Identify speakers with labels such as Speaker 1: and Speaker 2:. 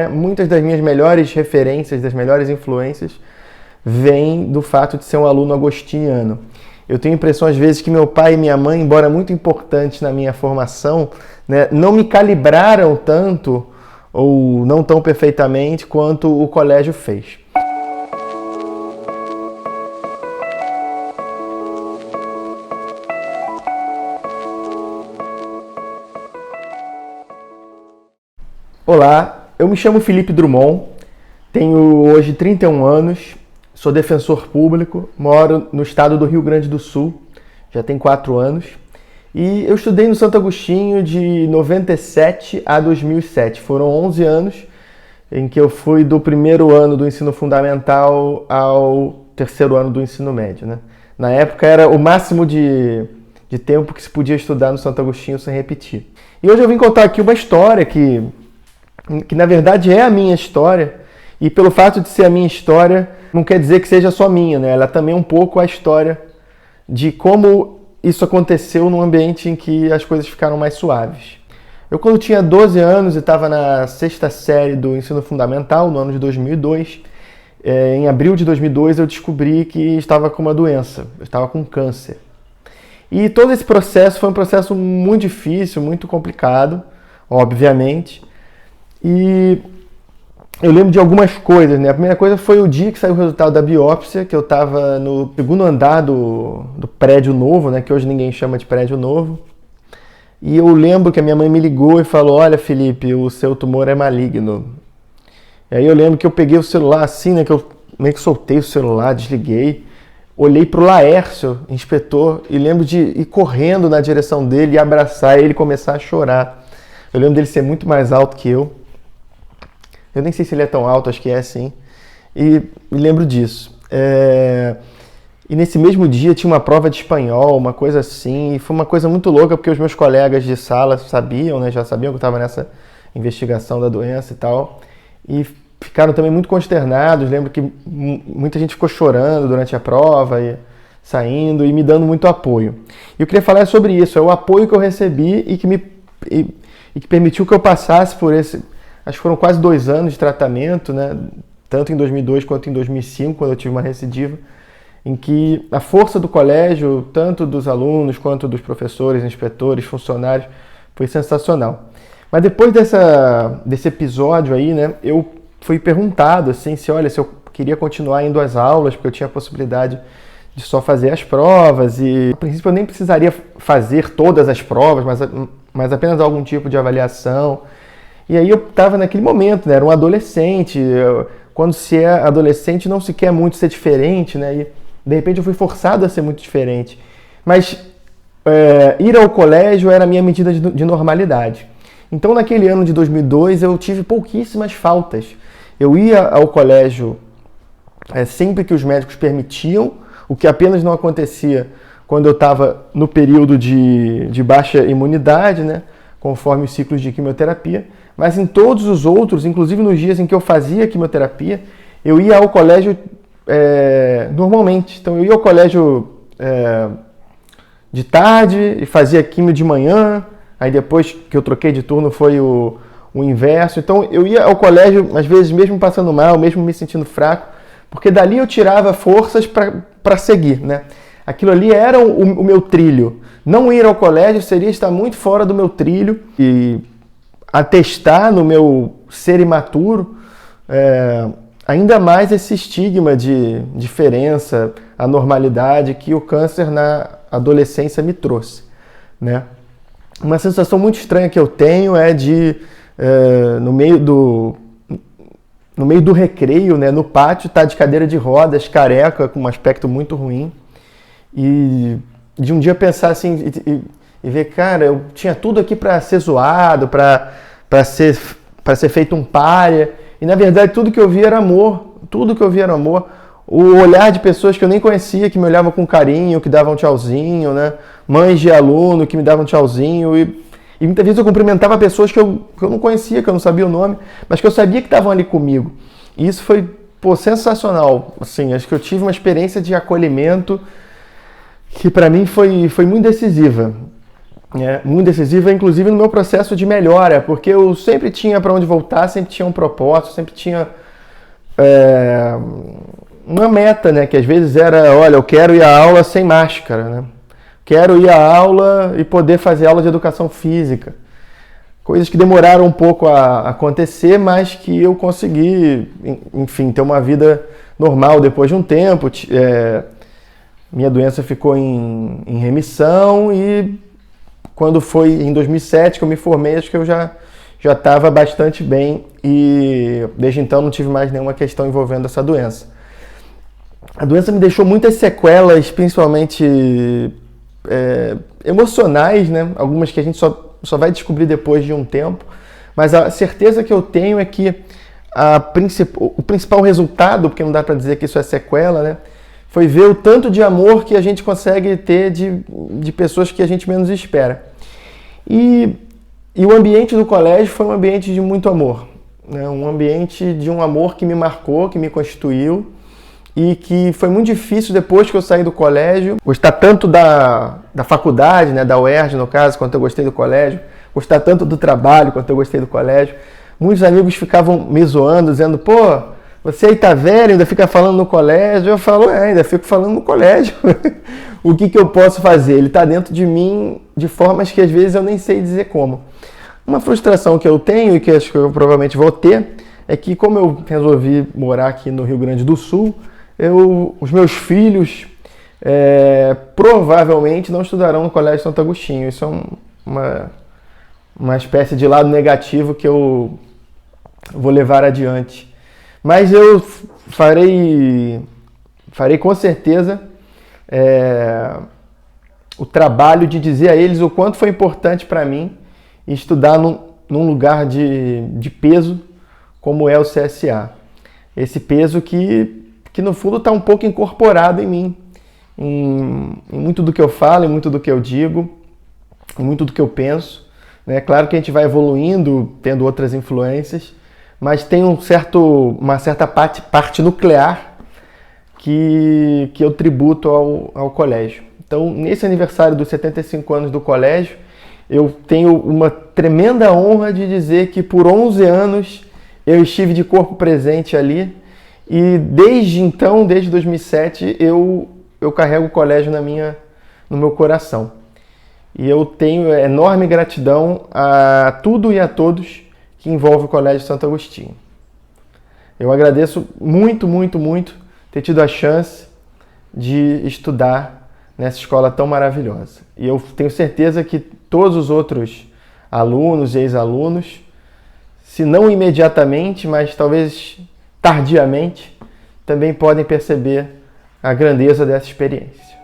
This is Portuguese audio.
Speaker 1: Muitas das minhas melhores referências, das melhores influências, vêm do fato de ser um aluno agostiniano. Eu tenho a impressão, às vezes, que meu pai e minha mãe, embora muito importantes na minha formação, né, não me calibraram tanto ou não tão perfeitamente quanto o colégio fez. Olá, eu me chamo Felipe Drummond, tenho hoje 31 anos, sou defensor público, moro no estado do Rio Grande do Sul, já tem 4 anos, e eu estudei no Santo Agostinho de 97 a 2007. Foram 11 anos em que eu fui do primeiro ano do ensino fundamental ao terceiro ano do ensino médio, né? Na época era o máximo de tempo que se podia estudar no Santo Agostinho sem repetir. E hoje eu vim contar aqui uma história que na verdade é a minha história, e pelo fato de ser a minha história, não quer dizer que seja só minha, né? Ela também é um pouco a história de como isso aconteceu num ambiente em que as coisas ficaram mais suaves. Eu, quando tinha 12 anos e estava na 6ª série do ensino fundamental, no ano de 2002, em abril de 2002 eu descobri que estava com uma doença, eu estava com câncer. E todo esse processo foi um processo muito difícil, muito complicado, obviamente. E eu lembro de algumas coisas, né? A primeira coisa foi o dia que saiu o resultado da biópsia, que eu estava no segundo andar do prédio novo, né? Que hoje ninguém chama de prédio novo. E eu lembro que a minha mãe me ligou e falou: olha, Felipe, o seu tumor é maligno. E aí eu lembro que eu peguei o celular assim, né? Que eu meio que soltei o celular, desliguei, olhei pro Laércio, inspetor, e lembro de ir correndo na direção dele e abraçar ele e começar a chorar. Eu lembro dele ser muito mais alto que eu. Eu nem sei se ele é tão alto, acho que é sim. E me lembro disso. E nesse mesmo dia tinha uma prova de espanhol, uma coisa assim. E foi uma coisa muito louca, porque os meus colegas de sala sabiam, né? Já sabiam que eu estava nessa investigação da doença e tal. E ficaram também muito consternados. Lembro que muita gente ficou chorando durante a prova, e saindo e me dando muito apoio. E eu queria falar sobre isso. É o apoio que eu recebi e que permitiu que eu passasse por esse... Acho que foram quase 2 anos de tratamento, né? Tanto em 2002 quanto em 2005, quando eu tive uma recidiva, em que a força do colégio, tanto dos alunos quanto dos professores, inspetores, funcionários, foi sensacional. Mas depois desse episódio aí, né, eu fui perguntado assim, se eu queria continuar indo às aulas, porque eu tinha a possibilidade de só fazer as provas, e a princípio eu nem precisaria fazer todas as provas, mas apenas algum tipo de avaliação. E aí eu estava naquele momento, né? Era um adolescente. Quando se é adolescente não se quer muito ser diferente, né? E de repente eu fui forçado a ser muito diferente. Mas ir ao colégio era a minha medida de normalidade. Então naquele ano de 2002 eu tive pouquíssimas faltas. Eu ia ao colégio sempre que os médicos permitiam, o que apenas não acontecia quando eu estava no período de baixa imunidade, né? Conforme os ciclos de quimioterapia. Mas em todos os outros, inclusive nos dias em que eu fazia quimioterapia, eu ia ao colégio normalmente. Então eu ia ao colégio de tarde e fazia quimio de manhã, aí depois que eu troquei de turno foi o inverso. Então eu ia ao colégio, às vezes mesmo passando mal, mesmo me sentindo fraco, porque dali eu tirava forças para seguir, né? Aquilo ali era o meu trilho. Não ir ao colégio seria estar muito fora do meu trilho e atestar no meu ser imaturo ainda mais esse estigma de diferença, anormalidade que o câncer na adolescência me trouxe, né? Uma sensação muito estranha que eu tenho é de, no meio do recreio, né, no pátio, estar de cadeira de rodas, careca, com um aspecto muito ruim, e de um dia pensar assim e ver, cara, eu tinha tudo aqui para ser zoado, para ser feito um pária, e na verdade tudo que eu via era amor, o olhar de pessoas que eu nem conhecia, que me olhavam com carinho, que davam tchauzinho, né? Mães de aluno que me davam tchauzinho, e muitas vezes eu cumprimentava pessoas que eu não conhecia, que eu não sabia o nome, mas que eu sabia que estavam ali comigo. E isso foi, sensacional. Assim, acho que eu tive uma experiência de acolhimento que para mim foi muito decisiva. muito decisiva, inclusive no meu processo de melhora, porque eu sempre tinha para onde voltar, sempre tinha um propósito, sempre tinha uma meta, né? Que às vezes era, olha, eu quero ir à aula sem máscara, né? Quero ir à aula e poder fazer aula de educação física. Coisas que demoraram um pouco a acontecer, mas que eu consegui, enfim, ter uma vida normal depois de um tempo. Minha doença ficou em remissão e quando foi em 2007 que eu me formei, acho que eu já estava bastante bem e desde então não tive mais nenhuma questão envolvendo essa doença. A doença me deixou muitas sequelas, principalmente emocionais, né? Algumas que a gente só vai descobrir depois de um tempo, mas a certeza que eu tenho é que o principal resultado, porque não dá para dizer que isso é sequela, né? Foi ver o tanto de amor que a gente consegue ter de pessoas que a gente menos espera. E o ambiente do colégio foi um ambiente de muito amor, né? Um ambiente de um amor que me marcou, que me constituiu e que foi muito difícil depois que eu saí do colégio gostar tanto da faculdade, né, da UERJ no caso, quanto eu gostei do colégio, gostar tanto do trabalho quanto eu gostei do colégio. Muitos amigos ficavam me zoando, dizendo, pô, você aí tá velho, ainda fica falando no colégio. Eu falo, ainda fico falando no colégio. O que eu posso fazer? Ele tá dentro de mim de formas que às vezes eu nem sei dizer como. Uma frustração que eu tenho e que acho que eu provavelmente vou ter é que como eu resolvi morar aqui no Rio Grande do Sul, os meus filhos provavelmente não estudarão no Colégio Santo Agostinho. Isso é uma espécie de lado negativo que eu vou levar adiante. Mas eu farei com certeza o trabalho de dizer a eles o quanto foi importante para mim estudar num lugar de peso como é o CSA. Esse peso que no fundo está um pouco incorporado em mim, em muito do que eu falo, em muito do que eu digo, em muito do que eu penso. É claro que a gente vai evoluindo, tendo outras influências, mas tem uma certa parte nuclear que eu tributo ao colégio. Então, nesse aniversário dos 75 anos do colégio, eu tenho uma tremenda honra de dizer que por 11 anos eu estive de corpo presente ali e desde então, desde 2007, eu carrego o colégio no meu coração. E eu tenho enorme gratidão a tudo e a todos que envolve o Colégio Santo Agostinho. Eu agradeço muito, muito, muito ter tido a chance de estudar nessa escola tão maravilhosa. E eu tenho certeza que todos os outros alunos e ex-alunos, se não imediatamente, mas talvez tardiamente, também podem perceber a grandeza dessa experiência.